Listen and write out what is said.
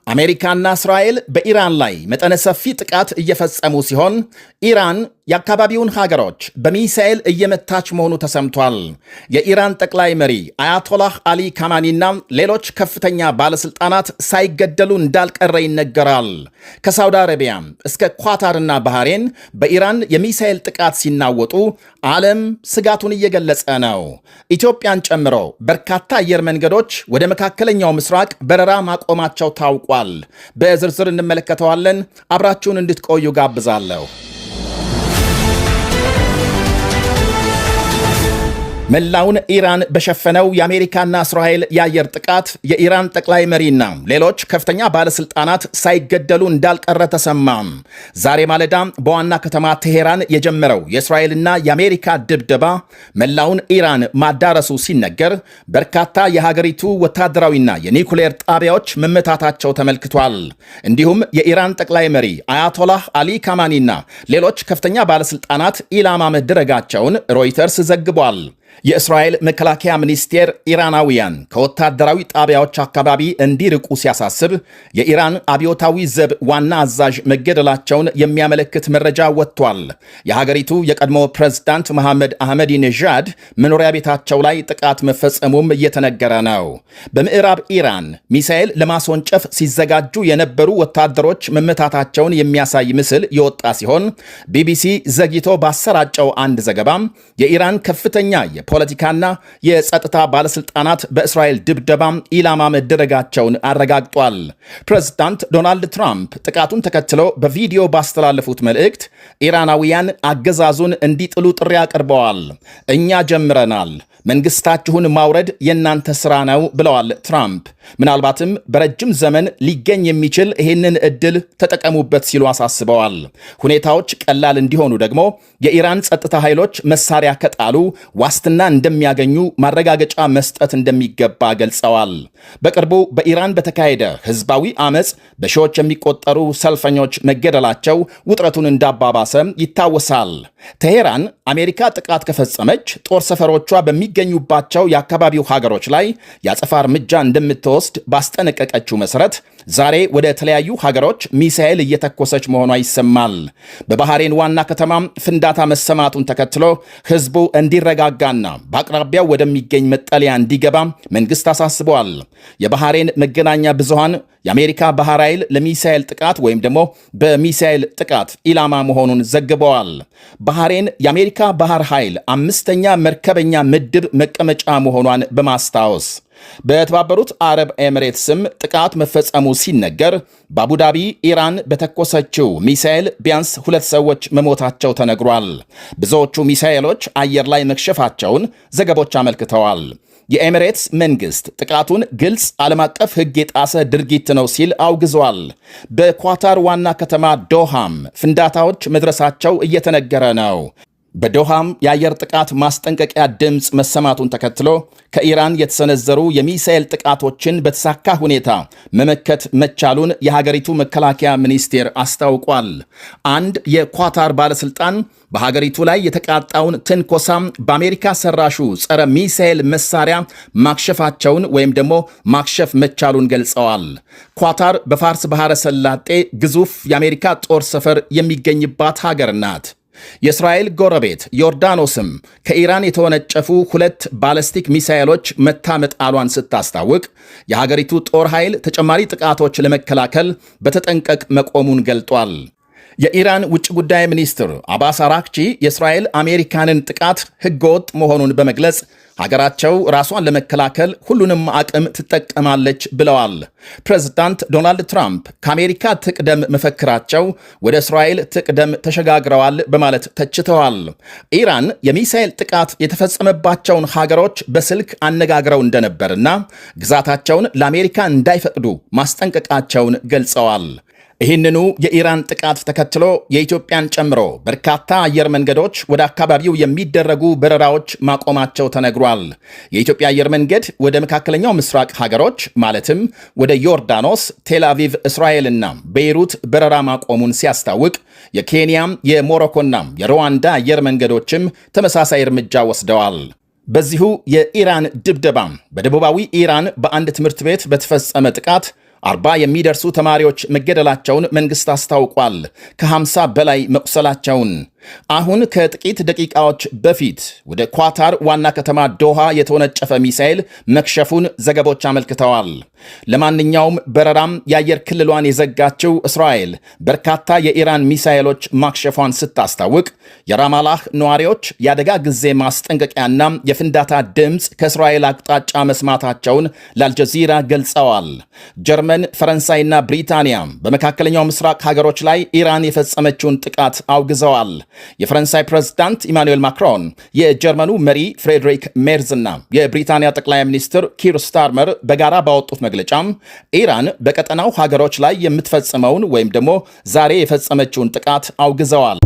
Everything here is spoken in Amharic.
አሜሪካና እስራኤል በኢራን ላይ መጠነ ሰፊ ጥቃት እየፈጸሙ ሲሆን ኢራን የአካባቢውን ሀገሮች በሚሳኤል እየመታች መሆኑ ተሰምቷል። የኢራን ጠቅላይ መሪ አያቶላህ አሊ ካማኒና ሌሎች ከፍተኛ ባለስልጣናት ሳይገደሉ እንዳልቀረ ይነገራል። ከሳውዲ አረቢያ እስከ ኳታርና ባህሬን በኢራን የሚሳኤል ጥቃት ሲናወጡ ዓለም ስጋቱን እየገለጸ ነው። ኢትዮጵያን ጨምሮ በርካታ አየር መንገዶች ወደ መካከለኛው ምስራቅ በረራ ማቆማቸው ታውቋል። በዝርዝር እንመለከተዋለን። አብራችሁን እንድትቆዩ ጋብዛለሁ። መላውን ኢራን በሸፈነው የአሜሪካና እስራኤል የአየር ጥቃት የኢራን ጠቅላይ መሪና ሌሎች ከፍተኛ ባለስልጣናት ሳይገደሉ እንዳልቀረ ተሰማም። ዛሬ ማለዳ በዋና ከተማ ቴሄራን የጀመረው የእስራኤልና የአሜሪካ ድብደባ መላውን ኢራን ማዳረሱ ሲነገር በርካታ የሀገሪቱ ወታደራዊና የኒኩሌር ጣቢያዎች መመታታቸው ተመልክቷል። እንዲሁም የኢራን ጠቅላይ መሪ አያቶላህ አሊ ካማኒና ሌሎች ከፍተኛ ባለስልጣናት ኢላማ መደረጋቸውን ሮይተርስ ዘግቧል። የእስራኤል መከላከያ ሚኒስቴር ኢራናውያን ከወታደራዊ ጣቢያዎች አካባቢ እንዲርቁ ሲያሳስብ የኢራን አብዮታዊ ዘብ ዋና አዛዥ መገደላቸውን የሚያመለክት መረጃ ወጥቷል። የሀገሪቱ የቀድሞ ፕሬዝዳንት መሐመድ አህመዲ ነዣድ መኖሪያ ቤታቸው ላይ ጥቃት መፈጸሙም እየተነገረ ነው። በምዕራብ ኢራን ሚሳኤል ለማስወንጨፍ ሲዘጋጁ የነበሩ ወታደሮች መመታታቸውን የሚያሳይ ምስል የወጣ ሲሆን ቢቢሲ ዘግይቶ ባሰራጨው አንድ ዘገባም የኢራን ከፍተኛ የፖለቲካና የጸጥታ ባለስልጣናት በእስራኤል ድብደባ ኢላማ መደረጋቸውን አረጋግጧል። ፕሬዝዳንት ዶናልድ ትራምፕ ጥቃቱን ተከትሎ በቪዲዮ ባስተላለፉት መልእክት ኢራናውያን አገዛዙን እንዲጥሉ ጥሪ አቅርበዋል። እኛ ጀምረናል፣ መንግስታችሁን ማውረድ የእናንተ ሥራ ነው ብለዋል ትራምፕ። ምናልባትም በረጅም ዘመን ሊገኝ የሚችል ይህንን ዕድል ተጠቀሙበት ሲሉ አሳስበዋል። ሁኔታዎች ቀላል እንዲሆኑ ደግሞ የኢራን ጸጥታ ኃይሎች መሳሪያ ከጣሉ ዋስትና እንደሚያገኙ ማረጋገጫ መስጠት እንደሚገባ ገልጸዋል። በቅርቡ በኢራን በተካሄደ ህዝባዊ አመፅ በሺዎች የሚቆጠሩ ሰልፈኞች መገደላቸው ውጥረቱን እንዳባባሰ ይታወሳል። ቴሄራን አሜሪካ ጥቃት ከፈጸመች ጦር ሰፈሮቿ በሚገኙባቸው የአካባቢው ሀገሮች ላይ የአጸፋ እርምጃ እንደምትወስድ ባስጠነቀቀችው መሰረት ዛሬ ወደ ተለያዩ ሀገሮች ሚሳኤል እየተኮሰች መሆኗ ይሰማል። በባህሬን ዋና ከተማም ፍንዳታ መሰማቱን ተከትሎ ህዝቡ እንዲረጋጋና በአቅራቢያው ወደሚገኝ መጠለያ እንዲገባ መንግስት አሳስበዋል። የባህሬን መገናኛ ብዙሃን የአሜሪካ ባህር ኃይል ለሚሳኤል ጥቃት ወይም ደግሞ በሚሳኤል ጥቃት ኢላማ መሆኑን ዘግበዋል። ባህሬን የአሜሪካ ባህር ኃይል 5ኛ መርከበኛ ምድብ መቀመጫ መሆኗን በማስታወስ በተባበሩት አረብ ኤሚሬትስም ጥቃት መፈጸሙ ሲነገር በአቡዳቢ ኢራን በተኮሰችው ሚሳኤል ቢያንስ 2 ሰዎች መሞታቸው ተነግሯል። ብዙዎቹ ሚሳኤሎች አየር ላይ መክሸፋቸውን ዘገቦች አመልክተዋል። የኤሚሬትስ መንግስት ጥቃቱን ግልጽ ዓለም አቀፍ ሕግ የጣሰ ድርጊት ነው ሲል አውግዟል። በኳታር ዋና ከተማ ዶሃም ፍንዳታዎች መድረሳቸው እየተነገረ ነው። በዶሃም የአየር ጥቃት ማስጠንቀቂያ ድምፅ መሰማቱን ተከትሎ ከኢራን የተሰነዘሩ የሚሳኤል ጥቃቶችን በተሳካ ሁኔታ መመከት መቻሉን የሀገሪቱ መከላከያ ሚኒስቴር አስታውቋል። አንድ የኳታር ባለስልጣን በሀገሪቱ ላይ የተቃጣውን ትንኮሳም በአሜሪካ ሰራሹ ጸረ ሚሳኤል መሳሪያ ማክሸፋቸውን ወይም ደግሞ ማክሸፍ መቻሉን ገልጸዋል። ኳታር በፋርስ ባህረ ሰላጤ ግዙፍ የአሜሪካ ጦር ሰፈር የሚገኝባት ሀገር ናት። የእስራኤል ጎረቤት ዮርዳኖስም ከኢራን የተወነጨፉ 2 ባለስቲክ ሚሳኤሎች መታመጣሏን ስታስታውቅ የሀገሪቱ ጦር ኃይል ተጨማሪ ጥቃቶች ለመከላከል በተጠንቀቅ መቆሙን ገልጧል። የኢራን ውጭ ጉዳይ ሚኒስትር አባስ አራክቺ የእስራኤል አሜሪካንን ጥቃት ህገወጥ መሆኑን በመግለጽ ሀገራቸው ራሷን ለመከላከል ሁሉንም አቅም ትጠቀማለች ብለዋል። ፕሬዝዳንት ዶናልድ ትራምፕ ከአሜሪካ ትቅደም መፈክራቸው ወደ እስራኤል ትቅደም ተሸጋግረዋል በማለት ተችተዋል። ኢራን የሚሳኤል ጥቃት የተፈጸመባቸውን ሀገሮች በስልክ አነጋግረው እንደነበርና ግዛታቸውን ለአሜሪካ እንዳይፈቅዱ ማስጠንቀቃቸውን ገልጸዋል። ይህንኑ የኢራን ጥቃት ተከትሎ የኢትዮጵያን ጨምሮ በርካታ አየር መንገዶች ወደ አካባቢው የሚደረጉ በረራዎች ማቆማቸው ተነግሯል። የኢትዮጵያ አየር መንገድ ወደ መካከለኛው ምስራቅ ሀገሮች ማለትም ወደ ዮርዳኖስ፣ ቴልአቪቭ፣ እስራኤልና ቤይሩት በረራ ማቆሙን ሲያስታውቅ የኬንያም የሞሮኮና የሩዋንዳ አየር መንገዶችም ተመሳሳይ እርምጃ ወስደዋል። በዚሁ የኢራን ድብደባ በደቡባዊ ኢራን በአንድ ትምህርት ቤት በተፈጸመ ጥቃት 40 የሚደርሱ ተማሪዎች መገደላቸውን መንግሥት አስታውቋል። ከ50 በላይ መቁሰላቸውን። አሁን ከጥቂት ደቂቃዎች በፊት ወደ ኳታር ዋና ከተማ ዶሃ የተወነጨፈ ሚሳኤል መክሸፉን ዘገቦች አመልክተዋል። ለማንኛውም በረራም የአየር ክልሏን የዘጋችው እስራኤል በርካታ የኢራን ሚሳኤሎች ማክሸፏን ስታስታውቅ፣ የራማላህ ነዋሪዎች የአደጋ ጊዜ ማስጠንቀቂያና የፍንዳታ ድምፅ ከእስራኤል አቅጣጫ መስማታቸውን ለአልጀዚራ ገልጸዋል። ጀርመን፣ ፈረንሳይና ብሪታንያ በመካከለኛው ምስራቅ ሀገሮች ላይ ኢራን የፈጸመችውን ጥቃት አውግዘዋል። የፈረንሳይ ፕሬዝዳንት ኢማኑኤል ማክሮን፣ የጀርመኑ መሪ ፍሬድሪክ ሜርዝ እና የብሪታንያ ጠቅላይ ሚኒስትር ኪር ስታርመር በጋራ ባወጡት መግለጫም ኢራን በቀጠናው ሀገሮች ላይ የምትፈጽመውን ወይም ደግሞ ዛሬ የፈጸመችውን ጥቃት አውግዘዋል።